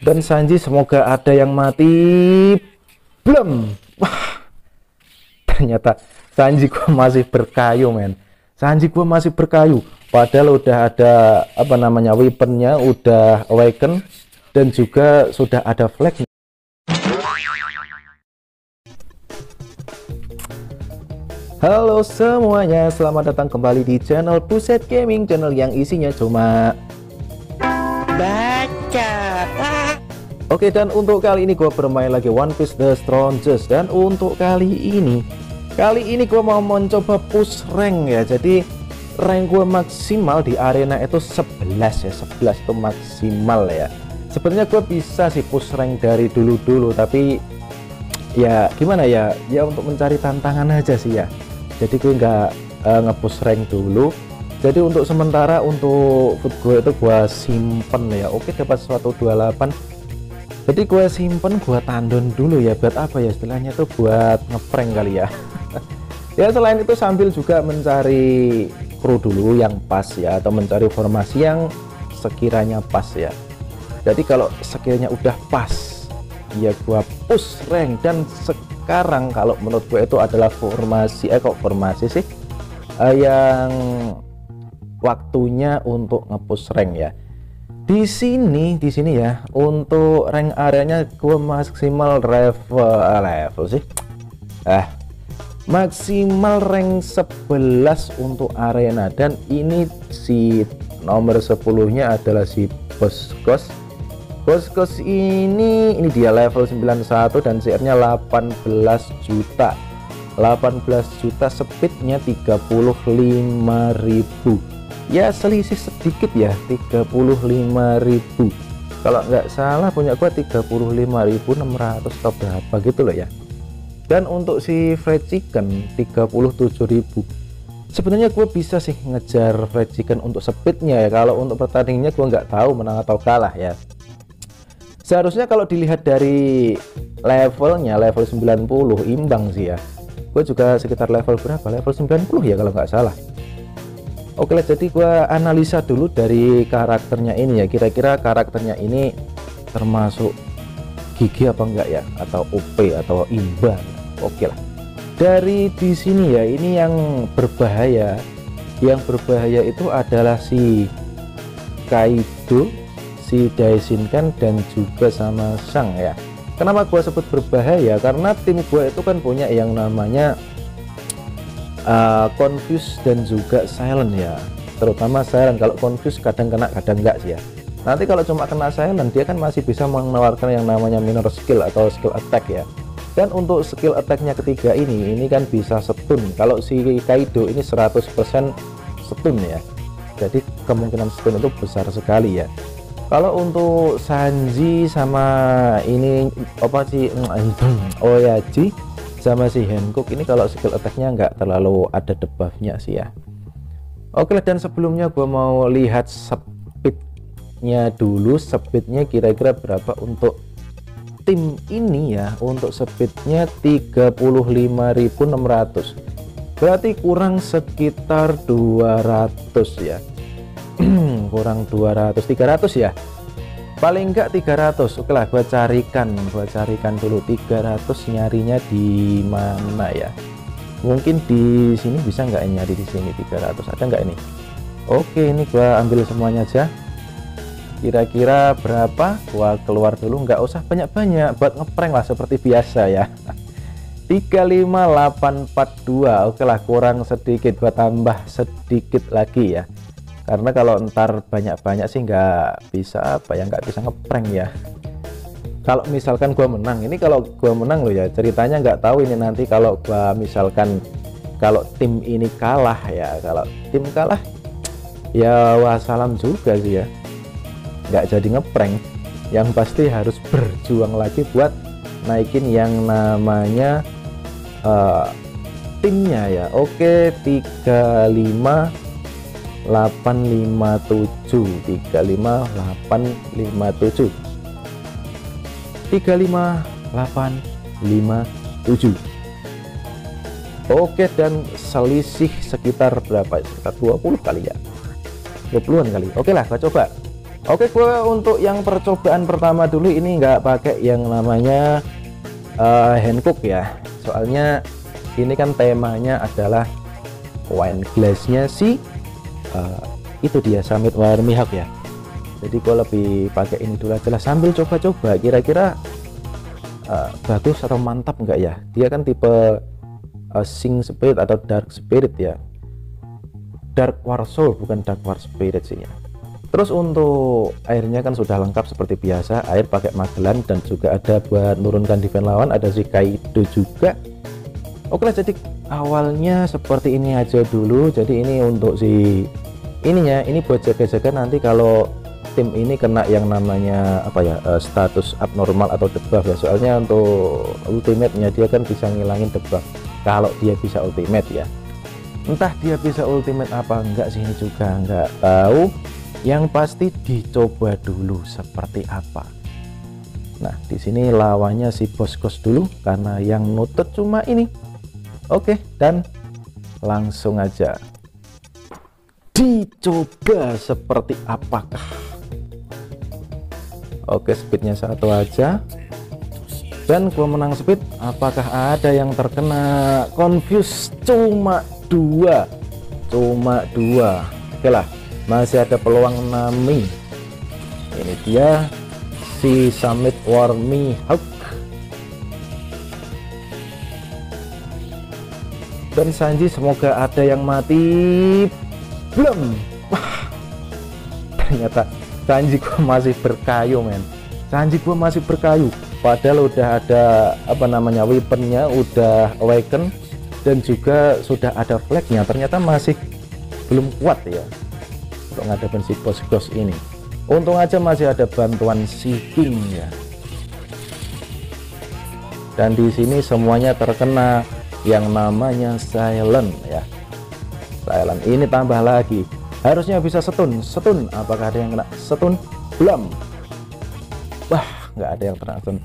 Dan Sanji semoga ada yang mati. Belum. Wah, ternyata Sanji gua masih berkayu, men. Sanji gua masih berkayu. Padahal udah ada apa namanya weaponnya, udah awaken dan juga sudah ada flag. Halo semuanya, selamat datang kembali di channel Buset Gaming, channel yang isinya cuma baca. Oke, dan untuk kali ini gue bermain lagi One Piece The Strongest. Dan untuk kali ini gue mau mencoba push rank ya. Jadi rank gue maksimal di arena itu 11 ya, 11 itu maksimal ya. Sebenarnya gue bisa sih push rank dari dulu tapi ya gimana ya, untuk mencari tantangan aja sih ya. Jadi gue nggak nge-push rank dulu. Jadi untuk sementara untuk food gue itu gue simpen ya. Oke, dapat 128. Jadi gue simpen, gue tandon dulu ya. Buat apa ya istilahnya tuh, buat ngeprank kali ya. Ya selain itu sambil juga mencari kru dulu yang pas ya, atau mencari formasi yang sekiranya pas ya. Jadi kalau sekiranya udah pas ya gua push rank. Dan sekarang kalau menurut gue itu adalah formasi kok formasi sih yang waktunya untuk nge-push rank ya. Di sini ya, untuk rank areanya gua maksimal level sih maksimal rank 11 untuk arena. Dan ini si nomor 10 nya adalah si Bos Ghost ini dia level 91 dan CR nya 18 juta, speednya 35.000 ya, selisih sedikit ya, 35.000 kalau nggak salah. Punya gua 35.600 atau berapa gitu loh ya. Dan untuk si fried chicken 37.000. Sebenarnya gue bisa sih ngejar fried chicken untuk speednya ya. Kalau untuk pertandingannya gue nggak tahu menang atau kalah ya. Seharusnya kalau dilihat dari levelnya, level 90 imbang sih ya. Gue juga sekitar level berapa, level 90 ya kalau nggak salah. Oke lah, jadi gue analisa dulu dari karakternya ini ya. Kira-kira karakternya ini termasuk gigi apa enggak ya, atau OP atau imbang. Oke lah, dari di sini ya, ini yang berbahaya itu adalah si Kaido, si Daishinkan, dan juga sama Sang ya. Kenapa gua sebut berbahaya? Karena tim gua itu kan punya yang namanya Confuse dan juga Silent ya. Terutama Silent. Kalau Confuse kadang kena kadang enggak sih ya. Nanti kalau cuma kena Silent, dia kan masih bisa menawarkan yang namanya minor skill atau skill attack ya. Dan untuk skill attacknya ketiga ini kan bisa stun. Kalau si Kaido ini 100% stun ya. Jadi kemungkinan stun itu besar sekali ya. Kalau untuk Sanji sama ini apa sih, Oyaji sama si Hancock ini, kalau skill attacknya nggak terlalu ada debuffnya sih ya. Oke, dan sebelumnya gue mau lihat speednya dulu. Speednya kira-kira berapa untuk tim ini ya. Untuk speednya 35.600, berarti kurang sekitar 200 ya. Kurang 200, 300 ya, paling enggak 300. Oke lah, gua carikan dulu 300 nyarinya di mana ya. Mungkin di sini bisa nggak nyari di sini 300, ada nggak ini? Oke, ini gua ambil semuanya aja. Kira-kira berapa? Gua keluar dulu, nggak usah banyak-banyak, buat ngeprank lah seperti biasa ya. 35842. Oke lah, kurang sedikit, gua tambah sedikit lagi ya. Karena kalau ntar banyak-banyak sih nggak bisa nggak bisa ngeprank ya. Kalau misalkan gua menang, ini kalau gua menang loh ya, ceritanya nggak tahu ini nanti kalau gua misalkan kalau tim ini kalah ya. Kalau tim kalah ya wassalam juga sih ya, nggak jadi ngeprank. Yang pasti harus berjuang lagi buat naikin yang namanya timnya ya. Oke, 35857. Oke, dan selisih sekitar berapa, sekitar 20 kali ya, 20-an kali. Oke lah, gua coba Oke, gue untuk yang percobaan pertama dulu ini nggak pakai yang namanya Hankook ya, soalnya ini kan temanya adalah wine glassnya si itu dia Summit War Mihawk ya. Jadi gue lebih pakai ini dulu aja lah sambil coba-coba kira-kira bagus atau mantap enggak ya. Dia kan tipe Sing Spirit atau Dark Spirit ya, Dark War Soul bukan Dark War Spirit sih ya. Terus untuk airnya kan sudah lengkap seperti biasa, air pakai Magellan dan juga ada buat menurunkan defense lawan, ada si Kaido juga. Oke lah, jadi awalnya seperti ini aja dulu. Jadi ini untuk si ininya, ini buat jaga-jaga nanti kalau tim ini kena yang namanya apa ya, status abnormal atau debuff ya. Soalnya untuk ultimate-nya dia kan bisa ngilangin debuff kalau dia bisa ultimate ya. Entah dia bisa ultimate apa enggak sih, ini juga enggak tahu. Yang pasti dicoba dulu seperti apa. Nah, di sini lawannya si Boss Ghost dulu karena yang nutut cuma ini. Oke, dan langsung aja dicoba seperti apakah. Oke, speednya 1 aja dan gua menang speed. Apakah ada yang terkena? Confuse cuma 2. Oke lah, masih ada peluang Nami. Ini dia si Summit War Mihawk dan Sanji. Semoga ada yang mati. Belum. Wah, ternyata Sanji gua masih berkayu men. Sanji gua masih berkayu padahal udah ada apa namanya, weaponnya udah awaken dan juga sudah ada flagnya, ternyata masih belum kuat ya untuk ngadepin si Boss Ghost ini. Untung aja masih ada bantuan si King ya. Dan di sini semuanya terkena yang namanya silent ya. Silent ini tambah lagi. Harusnya bisa stun. Apakah ada yang kena stun? Belum. Wah, nggak ada yang kena stun.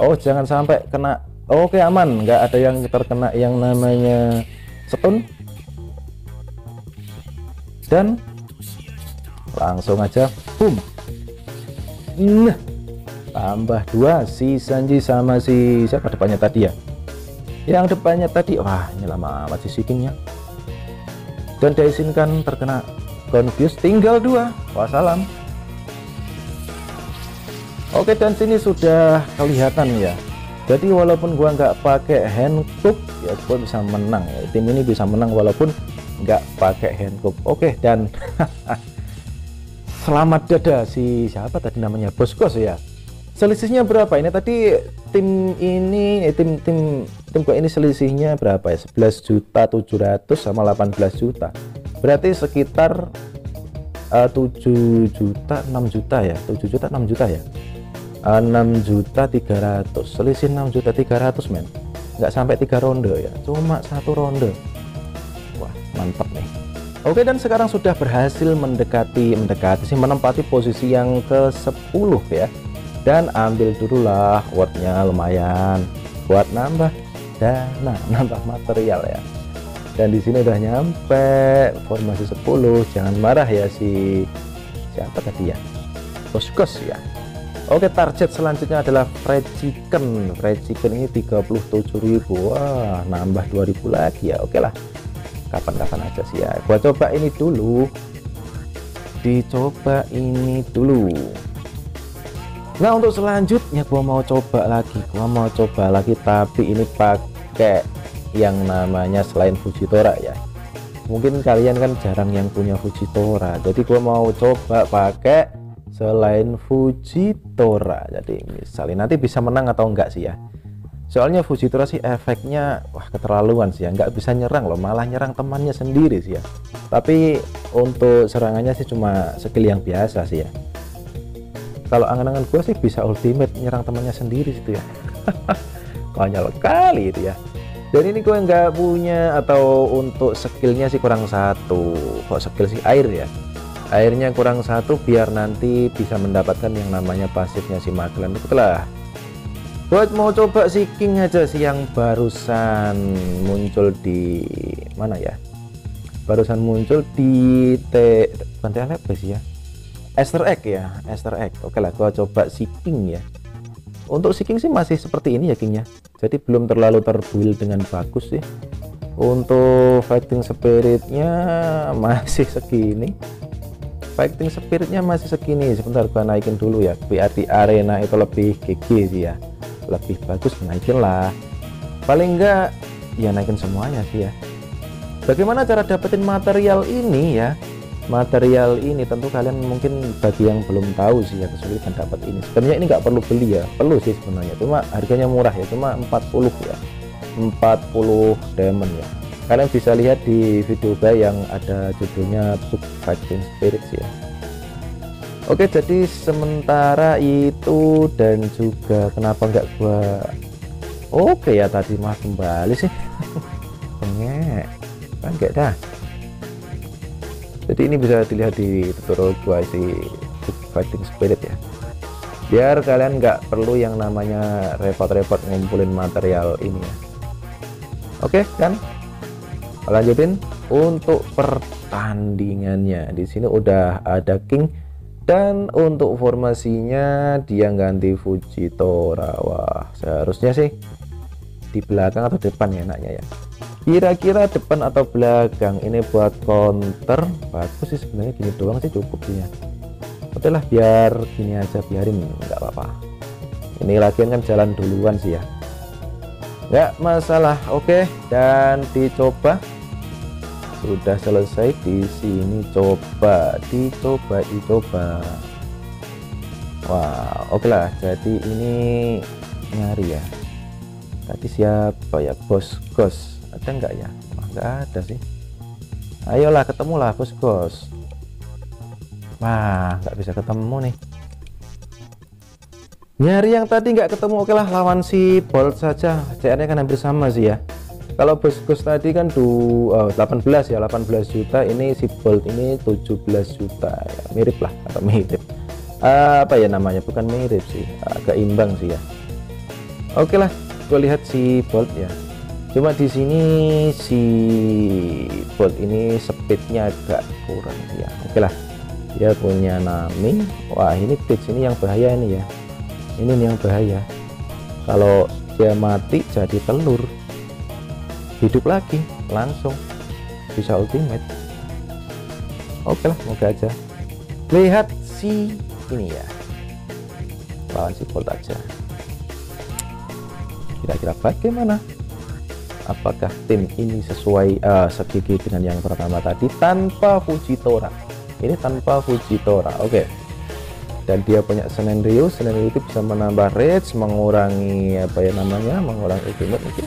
Oh, jangan sampai kena. Oke, aman, nggak ada yang terkena yang namanya stun. Dan langsung aja boom. Nah, tambah 2 si Sanji sama si siapa depannya tadi ya, yang depannya tadi. Wah, ini lama amat si Kingnya. Dan Daishin kan terkena Confuse, tinggal 2. Wassalam. Oke, dan sini sudah kelihatan ya. Jadi walaupun gua nggak pakai Hankook ya, gua bisa menang ya. Tim ini bisa menang walaupun nggak pakai Hankook. Oke, dan selamat dada si siapa tadi namanya, Boss Ghost ya. Selisihnya berapa ini tadi? Tim ini tim gua ini selisihnya berapa ya? 11.700.000 sama 18 juta. Berarti sekitar 7 juta 6 juta ya. 7 juta 6 juta ya. 6.300.000, selisih 6.300.000 men. Nggak sampai 3 ronde ya, cuma 1 ronde. Wah, mantap nih. Oke, dan sekarang sudah berhasil menempati posisi yang ke-10 ya. Dan ambil dulu lah wordnya, lumayan buat nambah dana, nambah material ya. Dan di sini udah nyampe formasi 10. Jangan marah ya si siapa tadi ya, Boss Ghost ya. Oke, target selanjutnya adalah fried chicken. Fried chicken ini 37.000. Wah, nambah 2.000 lagi ya. Oke lah, kapan-kapan aja sih ya. Gua coba ini dulu. Dicoba ini dulu. Nah, untuk selanjutnya gua mau coba lagi, tapi ini pakai yang namanya selain Fujitora ya. Mungkin kalian kan jarang yang punya Fujitora, jadi gua mau coba pakai selain Fujitora. Jadi misalnya nanti bisa menang atau enggak sih ya. Soalnya Fujitora sih efeknya wah keterlaluan sih ya, nggak bisa nyerang loh, malah nyerang temannya sendiri sih ya. Tapi untuk serangannya sih cuma skill yang biasa sih ya. Kalau angan-angan gue sih bisa ultimate nyerang temannya sendiri situ ya. Konyol kali itu ya. Dan ini gue nggak punya, atau untuk skillnya sih kurang 1. Kok skill sih air ya, airnya kurang 1 biar nanti bisa mendapatkan yang namanya pasifnya si Magellan. Itulah buat mau coba si King aja sih yang barusan muncul di mana ya, barusan muncul di bukan TLP sih ya, Easter egg ya, Easter egg. Oke lah, gua coba Seeking ya. Untuk Seeking sih masih seperti ini ya Kingnya, jadi belum terlalu terbuild dengan bagus sih. Untuk fighting spiritnya masih segini, sebentar gua naikin dulu ya, biar di arena itu lebih GG sih ya, lebih bagus. Naikin lah, paling enggak ya naikin semuanya sih ya. Bagaimana cara dapetin material ini ya? Material ini tentu kalian mungkin bagi yang belum tahu sih ya, kesulitan dapat ini. Sebenarnya ini nggak perlu beli ya, perlu sih sebenarnya, cuma harganya murah ya, cuma 40 ya, 40 diamond ya. Kalian bisa lihat di video gua yang ada judulnya Book Fighting Spirits ya. Oke, jadi sementara itu, dan juga kenapa nggak gua oke ya, tadi mah kembali sih bengek bangke dah. Jadi ini bisa dilihat di tutorial gua si Book Fighting Spirit ya, biar kalian nggak perlu yang namanya repot-repot ngumpulin material ini ya. Oke kan, lanjutin untuk pertandingannya. Di sini udah ada King, dan untuk formasinya dia ganti Fujitora. Wah, seharusnya sih di belakang atau depan ya enaknya ya. Kira-kira depan atau belakang ini buat counter bagus sih sebenarnya, gini doang sih cukup sih ya. Oke lah, biar gini aja, biarin, nggak apa-apa. Ini lagian kan jalan duluan sih ya, nggak masalah. Oke, dan dicoba. Sudah selesai di sini, coba dicoba. Wah, oke lah. Jadi ini nyari ya. Tadi siapa ya, Bos Ghost? Ada enggak ya? Wah, enggak ada sih. Ayolah, ketemulah Bos Ghost. Wah, nggak bisa ketemu nih. Nyari yang tadi nggak ketemu. Oke lah, lawan si Bolt saja. CR-nya kan hampir sama sih ya. Kalau Bos Ghost tadi kan 18 ya, 18 juta. Ini si Bolt ini 17 juta ya. Mirip lah, atau mirip. Apa ya namanya? Bukan mirip sih, agak imbang sih ya. Oke lah, gue lihat si Bolt ya. Cuma di sini si Bolt ini speednya agak kurang ya. Oke lah, dia punya Nami. Wah, ini pitch ini yang bahaya ini ya. Ini nih yang bahaya. Kalau dia mati jadi telur, hidup lagi langsung bisa ultimate. Oke lah, moga aja. Lihat si ini ya, lawan si Bolt aja. Kira-kira bagaimana? Apakah tim ini sesuai segigi dengan yang pertama tadi tanpa Fujitora? Ini tanpa Fujitora. Oke. Dan dia punya Scenario itu bisa menambah rage, mengurangi apa ya namanya, mengurangi ultimate mungkin.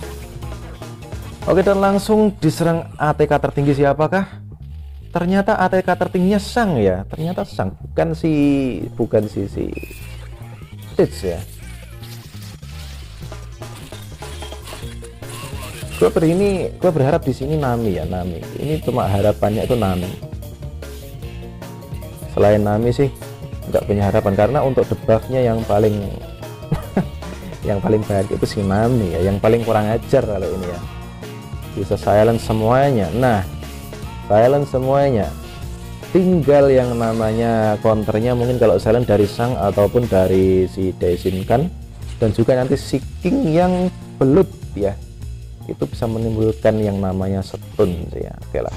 Oke, dan langsung diserang ATK tertinggi siapakah? Ternyata ATK tertingginya Sang ya. Ternyata Sang, bukan si Stitch ya. Gue berharap di sini Nami ya, Nami. Ini cuma harapannya itu Nami. Selain Nami sih nggak punya harapan, karena untuk debuffnya yang paling yang paling baik itu si Nami ya, yang paling kurang ajar kalau ini ya. Bisa silent semuanya. Nah, silent semuanya. Tinggal yang namanya counternya mungkin kalau silent dari Sang ataupun dari si Daishin kan, dan juga nanti si King yang belut ya. Itu bisa menimbulkan yang namanya stun ya. Oke lah.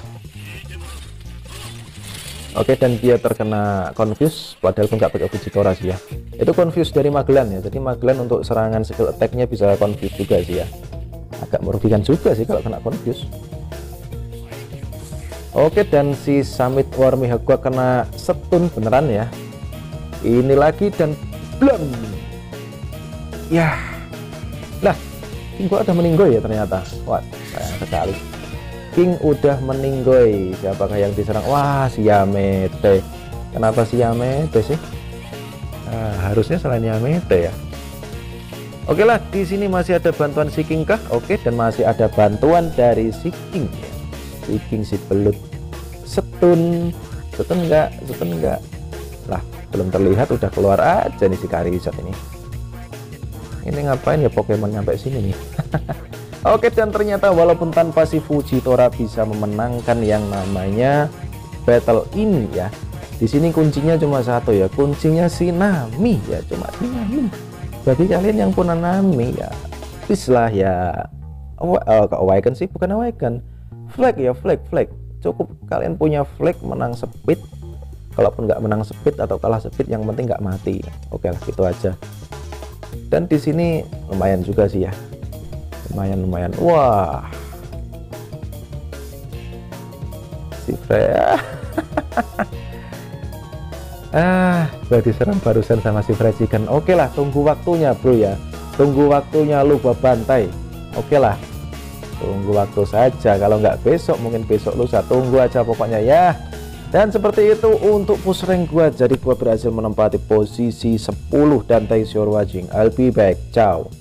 Oke, dan dia terkena confuse, padahal pun nggak pakai Fujitora sih ya. Itu confuse dari Magellan ya. Jadi Magellan untuk serangan skill attack-nya bisa confuse juga sih ya. Agak merugikan juga sih kalau kena confuse. Oke, dan si Summit War Mihagua kena stun beneran ya. Ini lagi dan blum. Ya. Lah, King udah meninggoy ya ternyata. Wah, sayang sekali. King udah meninggoy. Siapakah yang diserang? Wah, si Yamete. Kenapa si Yamete sih? Harusnya selain Yamete ya. Oke lah, di sini masih ada bantuan si King kah? Oke, dan masih ada bantuan dari si King ya. Si King si belut. Stun enggak? Lah, belum terlihat udah keluar aja nih si Charizard ini. Ini ngapain ya Pokemon nyampe sini nih? Oke, dan ternyata walaupun tanpa si Fujitora bisa memenangkan yang namanya battle ini ya. Di sini kuncinya cuma satu ya, kuncinya si Nami ya, cuma si Nami. Bagi kalian yang punya Nami ya bis lah ya. Awaken sih, bukan awaken, flag ya, flag cukup kalian punya flag menang speed. Kalaupun nggak menang speed atau kalah speed, yang penting nggak mati. Oke lah, gitu aja. Dan di sini lumayan juga sih ya, lumayan. Wah, si Freya gua diserang barusan sama si Fried Chicken. Oke lah, tunggu waktunya bro ya, tunggu waktunya lu gua bantai. Oke lah, tunggu waktu saja. Kalau nggak besok, mungkin besok lusa, tunggu aja pokoknya ya. Dan seperti itu untuk push rank gua. Jadi gua berhasil menempati posisi 10 dan thanks for watching. I'll be back, ciao.